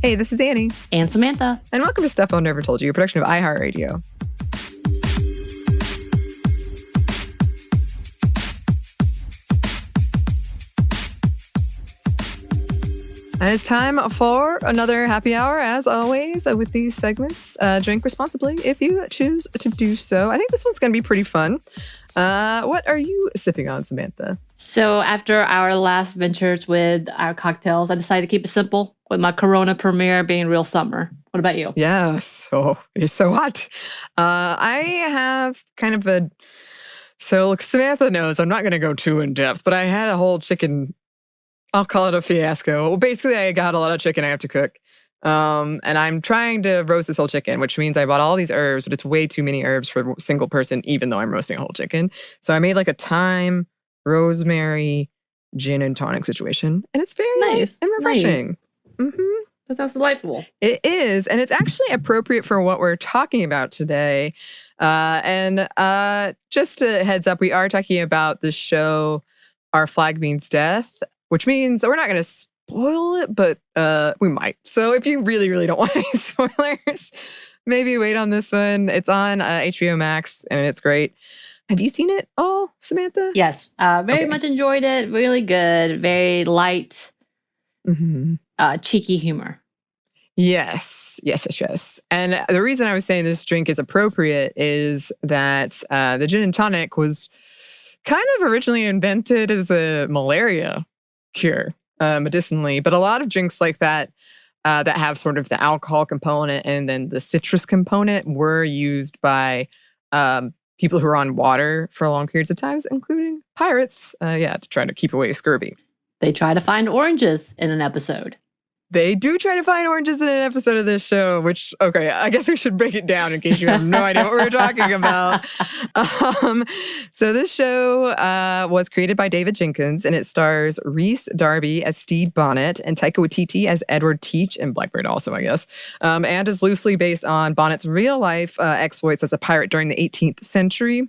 Hey, this is Anney. And Samantha. And welcome to Stuff I'll Never Told You, a production of iHeartRadio. And it's time for another happy hour, as always, with these segments. Drink responsibly if you choose to do so. I think this one's going to be pretty fun. What are you sipping on, Samantha? So after our last ventures with our cocktails, I decided to keep it simple with my Corona premiere being real summer. What about you? Yes. Oh, it is so hot. I have kind of a... So Samantha knows I'm not going to go too in depth, but I had a whole chicken... I'll call it a fiasco. Well, basically, I got a lot of chicken I have to cook. And I'm trying to roast this whole chicken, which means I bought all these herbs, but it's way too many herbs for a single person, even though I'm roasting a whole chicken. So I made like a thyme, rosemary, gin and tonic situation. And it's very nice and refreshing. Nice. Mm-hmm. That sounds delightful. It is. And it's actually appropriate for what we're talking about today. And just a heads up, we are talking about the show Our Flag Means Death, which means we're not going to spoil it, but we might. So if you really, really don't want any spoilers, maybe wait on this one. It's on HBO Max, and it's great. Have you seen it all, Samantha? Yes. Very much enjoyed it. Really good. Very light, cheeky humor. Yes. And the reason I was saying this drink is appropriate is that the gin and tonic was kind of originally invented as a malaria cure medicinally, but a lot of drinks like that that have sort of the alcohol component and then the citrus component were used by people who are on water for long periods of times, including pirates, to try to keep away scurvy. They try to find oranges in an episode. They do try to find oranges in an episode of this show, which, okay, I guess we should break it down in case you have no idea what we're talking about. So this show was created by David Jenkins, and it stars Reese Darby as Stede Bonnet and Taika Waititi as Edward Teach, and Blackbird also, I guess, and is loosely based on Bonnet's real-life exploits as a pirate during the 18th century.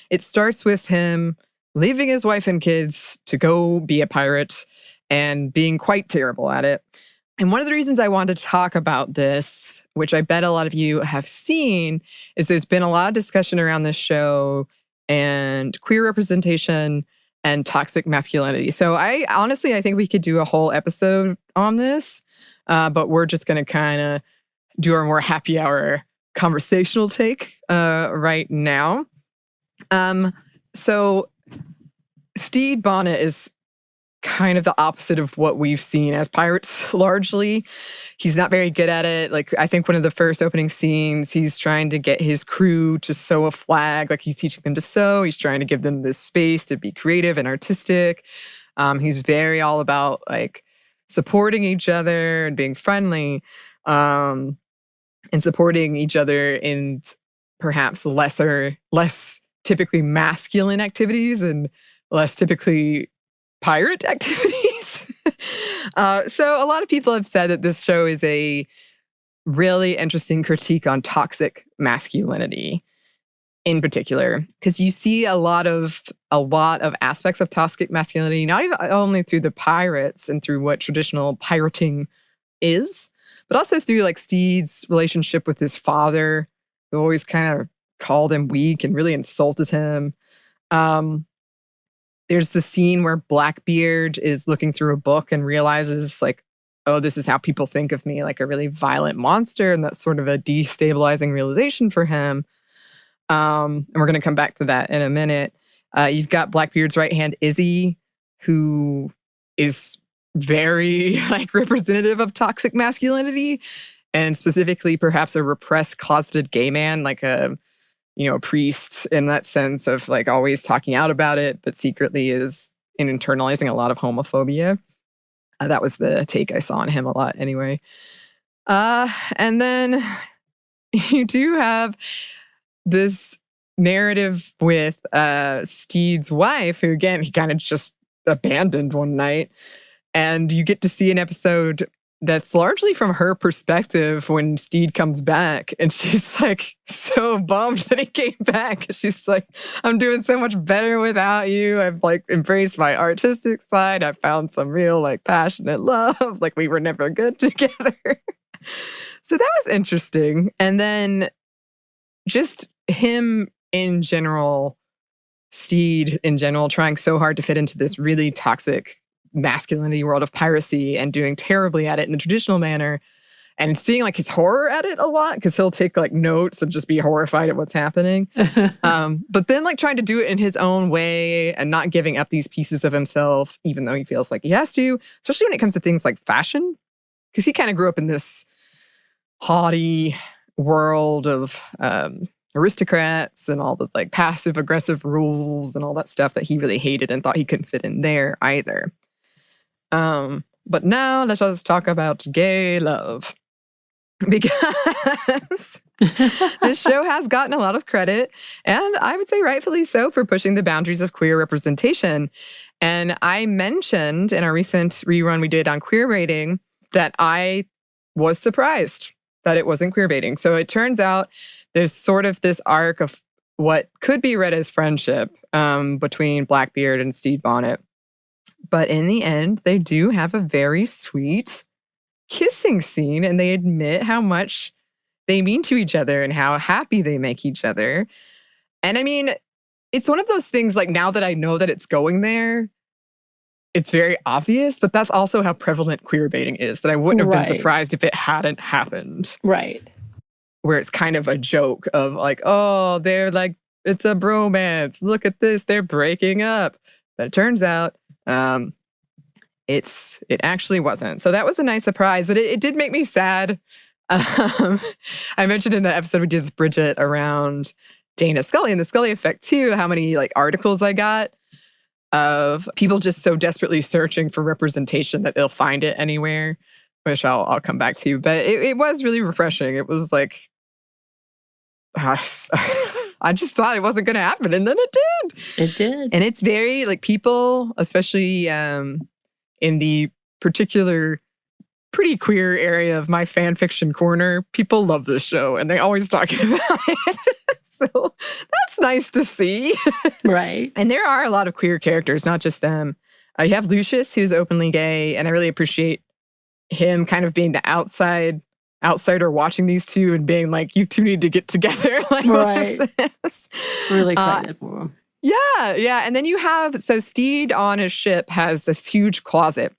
It starts with him leaving his wife and kids to go be a pirate and being quite terrible at it. And one of the reasons I wanted to talk about this, which I bet a lot of you have seen, is there's been a lot of discussion around this show and queer representation and toxic masculinity. So I think we could do a whole episode on this, but we're just going to kind of do our more happy hour conversational take right now. So Stede Bonnet is kind of the opposite of what we've seen as pirates, largely. He's not very good at it. Like, I think one of the first opening scenes, he's trying to get his crew to sew a flag. Like, he's teaching them to sew. He's trying to give them this space to be creative and artistic. He's very all about, like, supporting each other and being friendly, and supporting each other in perhaps less typically masculine activities and less typically pirate activities. So a lot of people have said that this show is a really interesting critique on toxic masculinity in particular, because you see a lot of aspects of toxic masculinity, not even only through the pirates and through what traditional pirating is, but also through like Stede's relationship with his father, who always kind of called him weak and really insulted him. There's the scene where Blackbeard is looking through a book and realizes, like, oh, this is how people think of me, like a really violent monster. And that's sort of a destabilizing realization for him. And we're going to come back to that in a minute. You've got Blackbeard's right hand, Izzy, who is very like representative of toxic masculinity, and specifically perhaps a repressed closeted gay man, like a priest in that sense of like always talking out about it, but secretly is internalizing a lot of homophobia. That was the take I saw on him a lot anyway. And then you do have this narrative with Stede's wife, who again, he kind of just abandoned one night. And you get to see an episode that's largely from her perspective when Steed comes back. And she's like so bummed that he came back. She's like, I'm doing so much better without you. I've like embraced my artistic side. I found some real like passionate love. Like we were never good together. So that was interesting. And then just him in general, Steed in general, trying so hard to fit into this really toxic masculinity world of piracy and doing terribly at it in the traditional manner, and seeing like his horror at it a lot because he'll take like notes and just be horrified at what's happening. But then like trying to do it in his own way and not giving up these pieces of himself, even though he feels like he has to, especially when it comes to things like fashion, because he kind of grew up in this haughty world of aristocrats and all the like passive aggressive rules and all that stuff that he really hated and thought he couldn't fit in there either. But now let us talk about gay love, because this show has gotten a lot of credit, and I would say rightfully so, for pushing the boundaries of queer representation. And I mentioned in our recent rerun we did on queer baiting that I was surprised that it wasn't queer baiting. So it turns out there's sort of this arc of what could be read as friendship between Blackbeard and Stede Bonnet. But in the end, they do have a very sweet kissing scene, and they admit how much they mean to each other and how happy they make each other. And I mean, it's one of those things, like, now that I know that it's going there, it's very obvious, but that's also how prevalent queer baiting is, that I wouldn't have been surprised if it hadn't happened. Right. Where it's kind of a joke of like, oh, they're like, it's a bromance. Look at this, they're breaking up. But it turns out it actually wasn't. So that was a nice surprise, but it did make me sad. I mentioned in the episode we did with Bridget around Dana Scully and the Scully effect too, how many like articles I got of people just so desperately searching for representation that they'll find it anywhere, which I'll come back to. But it was really refreshing. It was like, I just thought it wasn't going to happen, and then it did. It did. And it's very, like, people, especially in the particular pretty queer area of my fan fiction corner, people love this show, and they always talk about it. So that's nice to see. Right. And there are a lot of queer characters, not just them. You have Lucius, who's openly gay, and I really appreciate him kind of being the outsider watching these two and being like, you two need to get together. Like, right. What is this? Really excited for him. Yeah. And then you have, so Steed on his ship has this huge closet.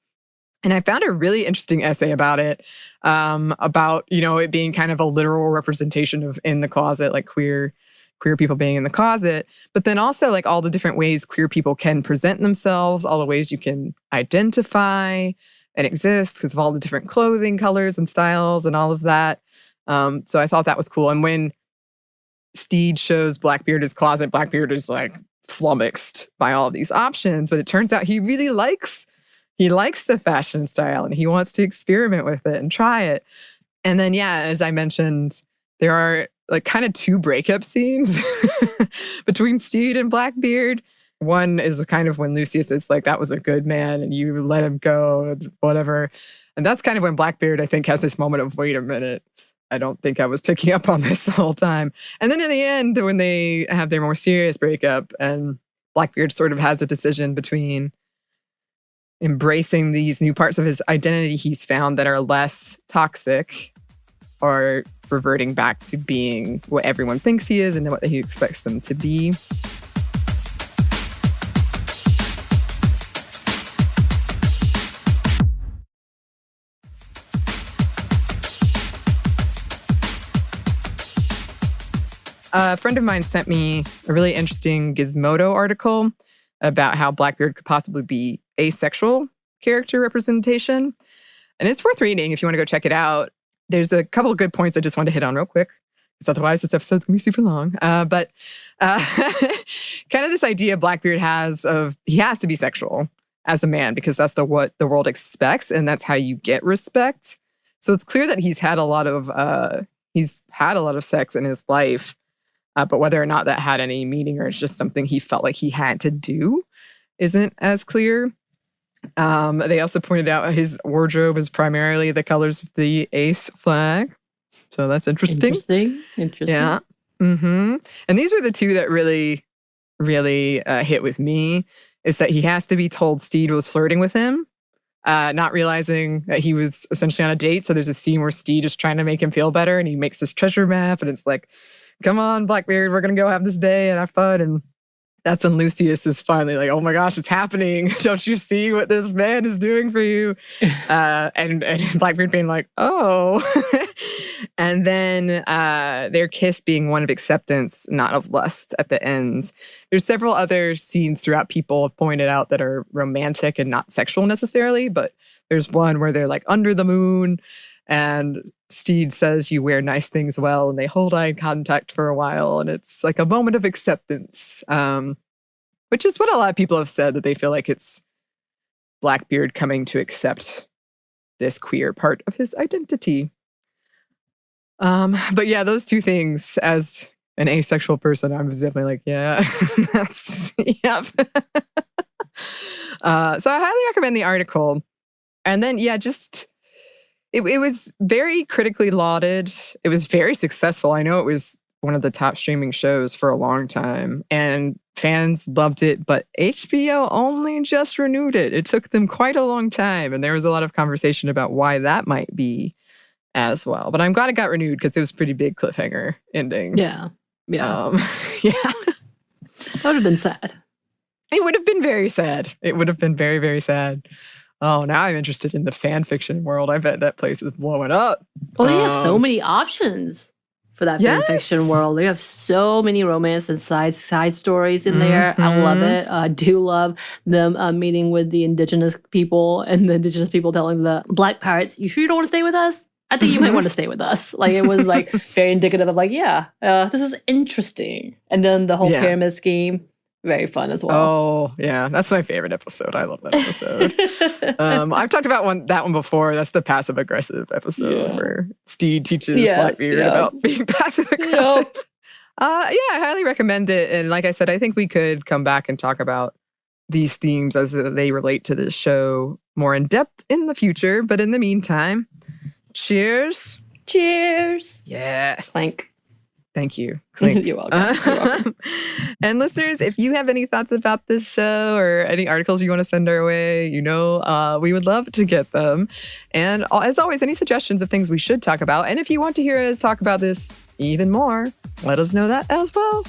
And I found a really interesting essay about it, about, it being kind of a literal representation of in the closet, like queer people being in the closet, but then also like all the different ways queer people can present themselves, all the ways you can identify and exist because of all the different clothing colors and styles and all of that. So I thought that was cool. And when Steed shows Blackbeard his closet, Blackbeard is like flummoxed by all of these options, but it turns out he really likes the fashion style and he wants to experiment with it and try it. And then, yeah, as I mentioned, there are like kind of two breakup scenes between Steed and Blackbeard. One is kind of when Lucius is like, that was a good man and you let him go and whatever. And that's kind of when Blackbeard, I think, has this moment of, wait a minute, I don't think I was picking up on this the whole time. And then in the end, when they have their more serious breakup and Blackbeard sort of has a decision between embracing these new parts of his identity he's found that are less toxic or reverting back to being what everyone thinks he is and what he expects them to be. A friend of mine sent me a really interesting Gizmodo article about how Blackbeard could possibly be asexual character representation. And it's worth reading if you want to go check it out. There's a couple of good points I just want to hit on real quick, because otherwise this episode's going to be super long. But kind of this idea Blackbeard has of he has to be sexual as a man because that's what the world expects and that's how you get respect. So it's clear that he's had a lot of sex in his life. But whether or not that had any meaning or it's just something he felt like he had to do isn't as clear. They also pointed out his wardrobe is primarily the colors of the ace flag. So that's interesting. Interesting. Yeah. And these were the two that really, really hit with me, is that he has to be told Steed was flirting with him, not realizing that he was essentially on a date. So there's a scene where Steed is trying to make him feel better, and he makes this treasure map, and it's like, come on, Blackbeard, we're going to go have this day and have fun. And that's when Lucius is finally like, oh my gosh, it's happening. Don't you see what this man is doing for you? And Blackbeard being like, oh. And then their kiss being one of acceptance, not of lust at the end. There's several other scenes throughout people have pointed out that are romantic and not sexual necessarily, but there's one where they're like under the moon and Steed says you wear nice things well, and they hold eye contact for a while, and it's like a moment of acceptance, which is what a lot of people have said, that they feel like it's Blackbeard coming to accept this queer part of his identity. But yeah, those two things, as an asexual person, I was definitely like, yeah, that's, yep. So I highly recommend the article. And then, yeah, just... It was very critically lauded. It was very successful. I know it was one of the top streaming shows for a long time, and fans loved it, but HBO only just renewed it. It took them quite a long time, and there was a lot of conversation about why that might be as well. But I'm glad it got renewed because it was a pretty big cliffhanger ending. Yeah. Yeah. That would have been sad. It would have been very sad. It would have been very, very sad. Oh, now I'm interested in the fan fiction world. I bet that place is blowing up. Well, they have so many options for that fan fiction world. They have so many romance and side stories in there. I love it. I do love them meeting with the indigenous people, and the indigenous people telling the Black pirates, "You sure you don't want to stay with us? I think you might want to stay with us." Like, it was like very indicative of like, yeah, this is interesting. And then the whole pyramid scheme. Very fun as well. Oh, yeah. That's my favorite episode. I love that episode. I've talked about that one before. That's the passive-aggressive episode where Steed teaches Blackbeard about being passive-aggressive. I highly recommend it. And like I said, I think we could come back and talk about these themes as they relate to this show more in depth in the future. But in the meantime, cheers. Cheers. Yes. Clank. Thank you. You're welcome. You're welcome. And listeners, if you have any thoughts about this show or any articles you want to send our way, we would love to get them. And as always, any suggestions of things we should talk about. And if you want to hear us talk about this even more, let us know that as well.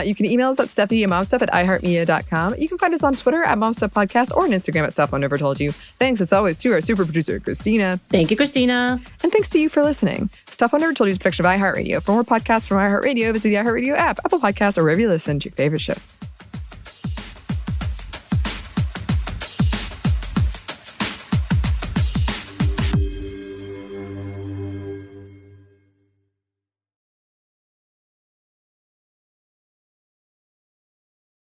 You can email us at stephanie@momstuff@iheartmedia.com. You can find us on Twitter @momstuffpodcast or on Instagram @StuffI've Thanks as always to our super producer, Christina. Thank you, Christina. And thanks to you for listening. Stuff I Never Told You is a production of iHeartRadio. For more podcasts from iHeartRadio, visit the iHeartRadio app, Apple Podcasts, or wherever you listen to your favorite shows.